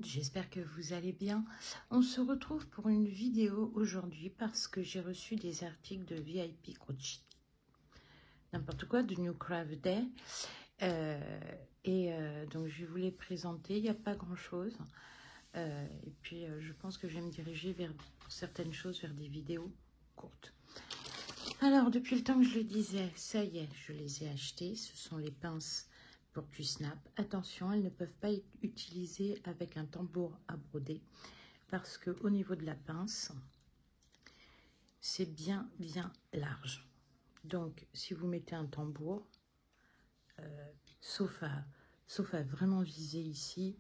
j'espère que vous allez bien. On se retrouve pour une vidéo aujourd'hui parce que j'ai reçu des articles de VIP Crochet. N'importe quoi, de New Craft Day. Donc je vais vous les présenter, il n'y a pas grand chose. Et puis je pense que je vais me diriger vers, pour certaines choses, vers des vidéos courtes. Alors depuis le temps que je le disais, ça y est, je les ai achetés. Ce sont les pinces pour du snap. Attention, elles ne peuvent pas être utilisées avec un tambour à broder parce que au niveau de la pince, c'est bien large. Donc si vous mettez un tambour, sauf à vraiment viser ici,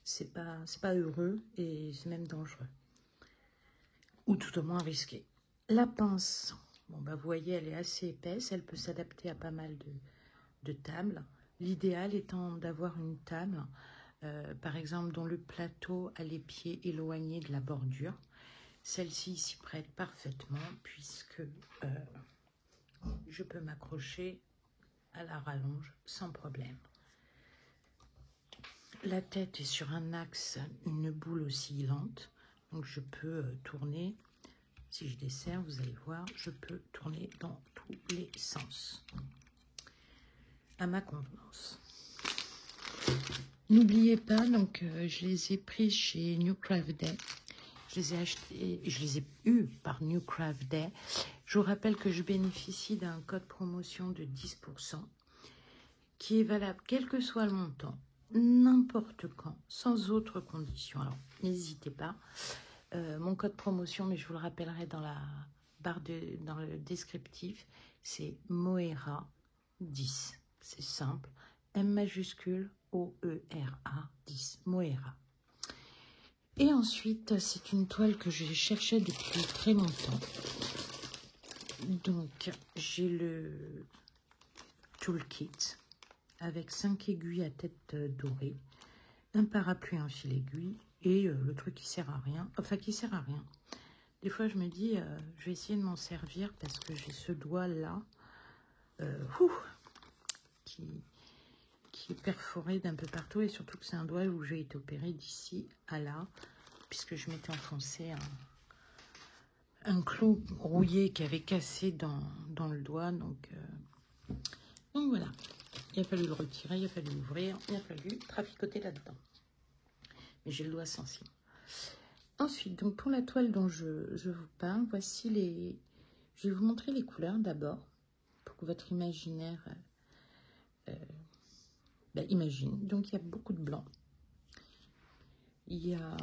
c'est pas heureux et c'est même dangereux. Ou tout au moins risqué. La pince, bon bah vous voyez, elle est assez épaisse, elle peut s'adapter à pas mal de tables. L'idéal étant d'avoir une table, par exemple, dont le plateau a les pieds éloignés de la bordure. Celle-ci s'y prête parfaitement puisque je peux m'accrocher à la rallonge sans problème. La tête est sur un axe, une boule oscillante, donc je peux tourner. Si je desserre, vous allez voir, je peux tourner dans tous les sens, à ma convenance. N'oubliez pas, donc je les ai pris chez New Craft Day. Je les ai achetés, je les ai eus par New Craft Day. Je vous rappelle que je bénéficie d'un code promotion de 10% qui est valable quel que soit le montant, n'importe quand, sans autre condition. Alors, n'hésitez pas. Mon code promotion, mais je vous le rappellerai dans la barre dans le descriptif, c'est Moera 10. C'est simple. M majuscule O-E-R-A 10. Moera. Et ensuite, c'est une toile que je cherchais depuis très longtemps. Donc, j'ai le toolkit avec 5 aiguilles à tête dorée, un parapluie, un fil aiguille et le truc qui sert à rien. Enfin, qui sert à rien. Des fois, je me dis, je vais essayer de m'en servir parce que j'ai ce doigt-là qui est perforé d'un peu partout et surtout que c'est un doigt où j'ai été opérée d'ici à là puisque je m'étais enfoncé un clou rouillé qui avait cassé dans le doigt. Donc voilà, il a fallu le retirer, il a fallu l'ouvrir, il a fallu traficoter là-dedans. Mais j'ai le doigt sensible. Ensuite, donc pour la toile dont je vous parle, voici les... Je vais vous montrer les couleurs d'abord, pour que votre imaginaire imagine. Donc il y a beaucoup de blanc. Il y a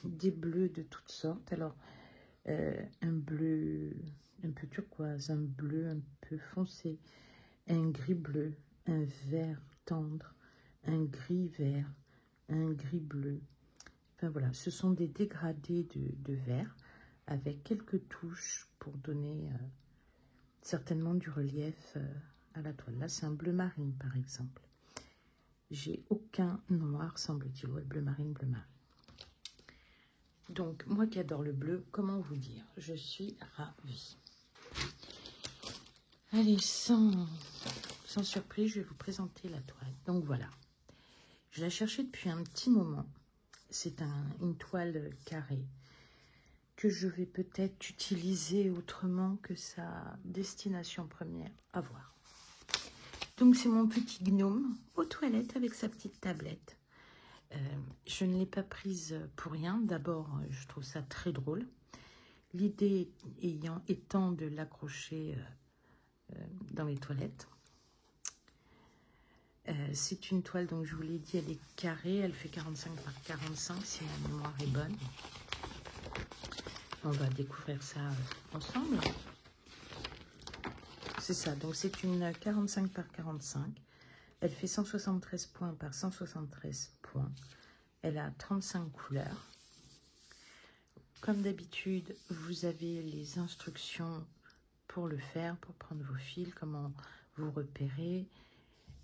des bleus de toutes sortes. Alors, un bleu un peu turquoise, un bleu un peu foncé, un gris bleu, un vert tendre, un gris vert, un gris bleu. Enfin voilà, ce sont des dégradés de vert avec quelques touches pour donner certainement du relief à la toile. Là, c'est un bleu marine par exemple. J'ai aucun noir, semble-t-il. Ouais, bleu marine, bleu marine. Donc, moi qui adore le bleu, comment vous dire? Je suis ravie. Allez, sans surprise, je vais vous présenter la toile. Donc voilà, je la cherchais depuis un petit moment. C'est une toile carrée que je vais peut-être utiliser autrement que sa destination première. À voir. Donc c'est mon petit gnome aux toilettes avec sa petite tablette. Je ne l'ai pas prise pour rien. D'abord, je trouve ça très drôle. L'idée étant de l'accrocher dans les toilettes. C'est une toile, donc je vous l'ai dit, elle est carrée. Elle fait 45 par 45 si ma mémoire est bonne. On va découvrir ça ensemble. C'est ça, donc c'est une 45 par 45. Elle fait 173 points par 173 points. Elle a 35 couleurs. Comme d'habitude, vous avez les instructions pour le faire, pour prendre vos fils, comment vous repérer,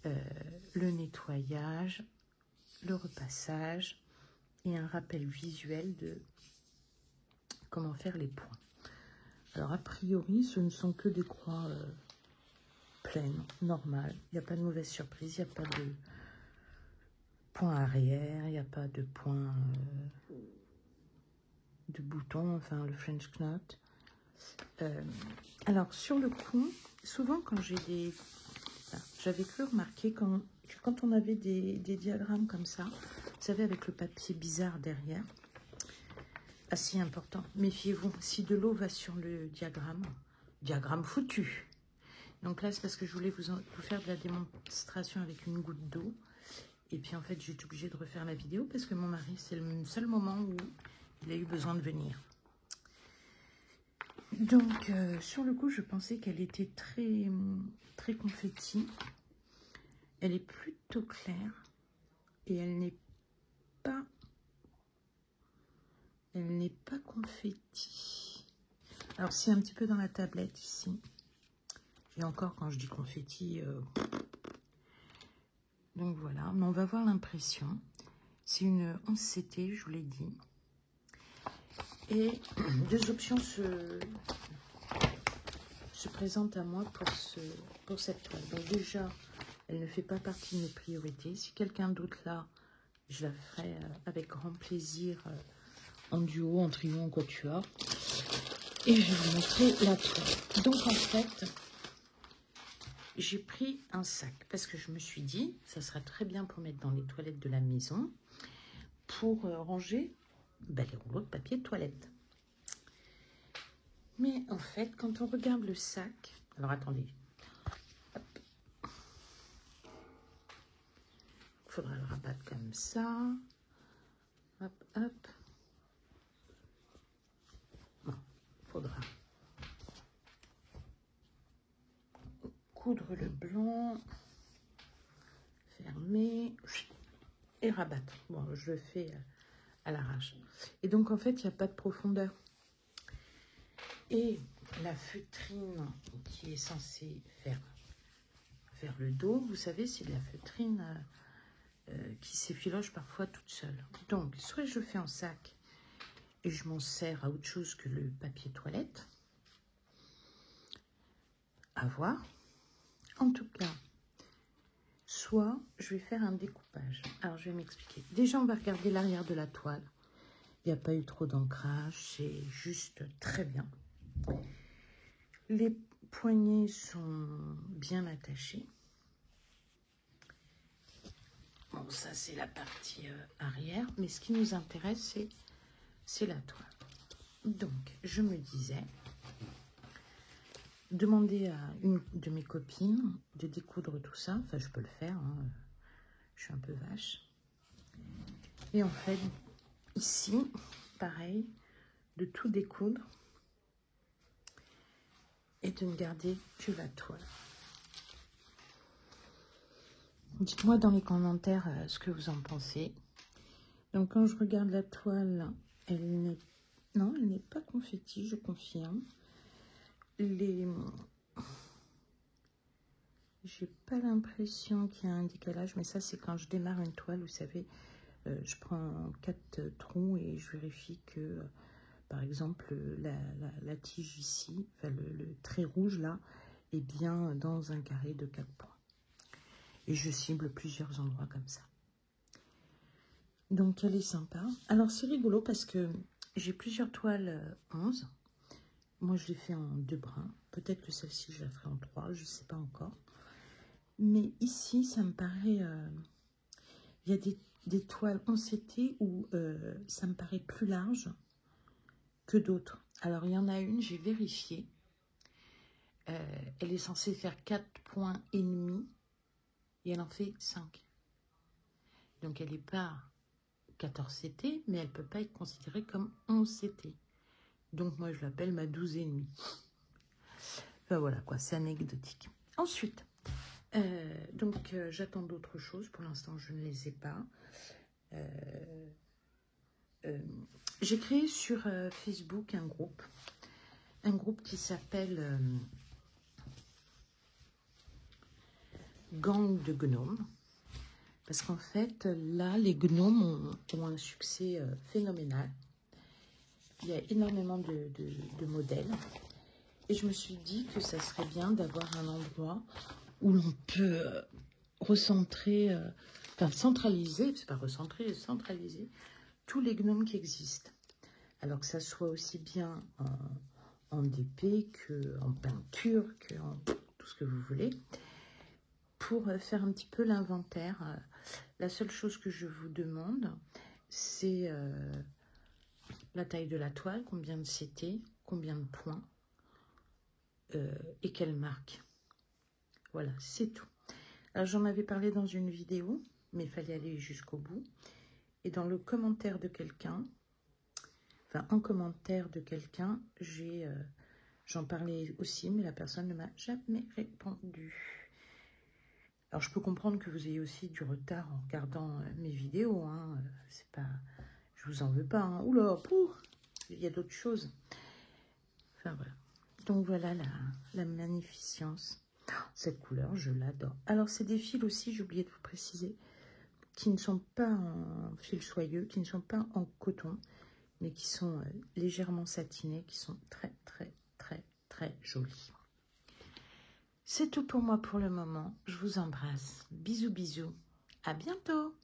le nettoyage, le repassage et un rappel visuel de comment faire les points. Alors, a priori, ce ne sont que des croix pleines, normales. Il n'y a pas de mauvaise surprise, il n'y a pas point arrière, il n'y a pas de point de bouton, enfin le French knot. Alors sur le coup, souvent quand j'ai des... Enfin, j'avais cru remarquer quand on avait des diagrammes comme ça, vous savez avec le papier bizarre derrière, assez important, méfiez-vous, si de l'eau va sur le diagramme foutu. Donc là c'est parce que je voulais vous faire de la démonstration avec une goutte d'eau. Et puis en fait, j'ai été obligée de refaire la vidéo parce que mon mari, c'est le seul moment où il a eu besoin de venir. Donc, sur le coup, je pensais qu'elle était très confetti. Elle est plutôt claire et elle n'est pas confetti. Alors, c'est un petit peu dans la tablette ici. Et encore, quand je dis confetti... Donc voilà, mais on va voir l'impression. C'est une 11CT, je vous l'ai dit. Et deux options se présentent à moi pour cette toile. Donc déjà, elle ne fait pas partie de mes priorités. Si quelqu'un d'autre là, je la ferai avec grand plaisir en duo, en trio, en quatuor. Et je vais vous montrer la toile. Donc en fait, j'ai pris un sac parce que je me suis dit, ça sera très bien pour mettre dans les toilettes de la maison, pour ranger les rouleaux de papier de toilette. Mais en fait, quand on regarde le sac... Alors, attendez. Hop. Il faudra le rabattre comme ça. Hop, hop. Bon, il faudra coudre le blanc, fermer et rabattre. Bon, je le fais à l'arrache. Et donc, en fait, il n'y a pas de profondeur. Et la feutrine qui est censée faire vers le dos, vous savez, c'est de la feutrine qui s'effiloche parfois toute seule. Donc, soit je le fais en sac et je m'en sers à autre chose que le papier toilette. À voir. En tout cas, soit je vais faire un découpage. Alors, je vais m'expliquer. Déjà, on va regarder l'arrière de la toile. Il n'y a pas eu trop d'ancrage, c'est juste très bien. Les poignées sont bien attachées. Bon, ça c'est la partie arrière, mais ce qui nous intéresse, c'est la toile. Donc, je me disais, demander à une de mes copines de découdre tout ça. Enfin, je peux le faire, hein. Je suis un peu vache. Et en fait, ici, pareil, de tout découdre et de ne garder que la toile. Dites-moi dans les commentaires ce que vous en pensez. Donc quand je regarde la toile, elle n'est pas confetti, je confirme. J'ai pas l'impression qu'il y a un décalage, mais ça c'est quand je démarre une toile, vous savez, je prends 4 trous et je vérifie que, par exemple, la tige ici, enfin le trait rouge là, est bien dans un carré de 4 points. Et je cible plusieurs endroits comme ça. Donc, elle est sympa. Alors, c'est rigolo parce que j'ai plusieurs toiles 11. Moi, je l'ai fait en 2 brins. Peut-être que celle-ci, je la ferai en 3. Je ne sais pas encore. Mais ici, ça me paraît... il y a des toiles 11CT où ça me paraît plus large que d'autres. Alors, il y en a une, j'ai vérifié. Elle est censée faire 4,5 points. Et elle en fait 5. Donc, elle n'est pas 14CT, mais elle ne peut pas être considérée comme 11CT. Donc, moi, je l'appelle ma 12,5. Enfin, voilà, quoi, c'est anecdotique. Ensuite, j'attends d'autres choses. Pour l'instant, je ne les ai pas. J'ai créé sur Facebook un groupe qui s'appelle Gang de Gnomes. Parce qu'en fait, là, les gnomes ont un succès phénoménal. Il y a énormément de modèles. Et je me suis dit que ça serait bien d'avoir un endroit où l'on peut recentrer enfin centraliser, c'est pas recentrer, centraliser tous les gnomes qui existent. Alors que ça soit aussi bien en DP qu'en peinture, qu'en tout ce que vous voulez, pour faire un petit peu l'inventaire. La seule chose que je vous demande, c'est la taille de la toile, combien de CT, combien de points et quelle marque. Voilà, c'est tout. Alors j'en avais parlé dans une vidéo, mais il fallait aller jusqu'au bout. Et dans le commentaire de quelqu'un, enfin en commentaire de quelqu'un, j'en parlais aussi, mais la personne ne m'a jamais répondu. Alors je peux comprendre que vous ayez aussi du retard en regardant mes vidéos, hein. C'est pas, je vous en veux pas, hein. Oula, il y a d'autres choses. Enfin voilà. Donc voilà la magnificence. Cette couleur, je l'adore. Alors, c'est des fils aussi, j'ai oublié de vous préciser, qui ne sont pas en fil soyeux, qui ne sont pas en coton, mais qui sont légèrement satinés, qui sont très, très, très, très jolis. C'est tout pour moi pour le moment. Je vous embrasse. Bisous, bisous. À bientôt.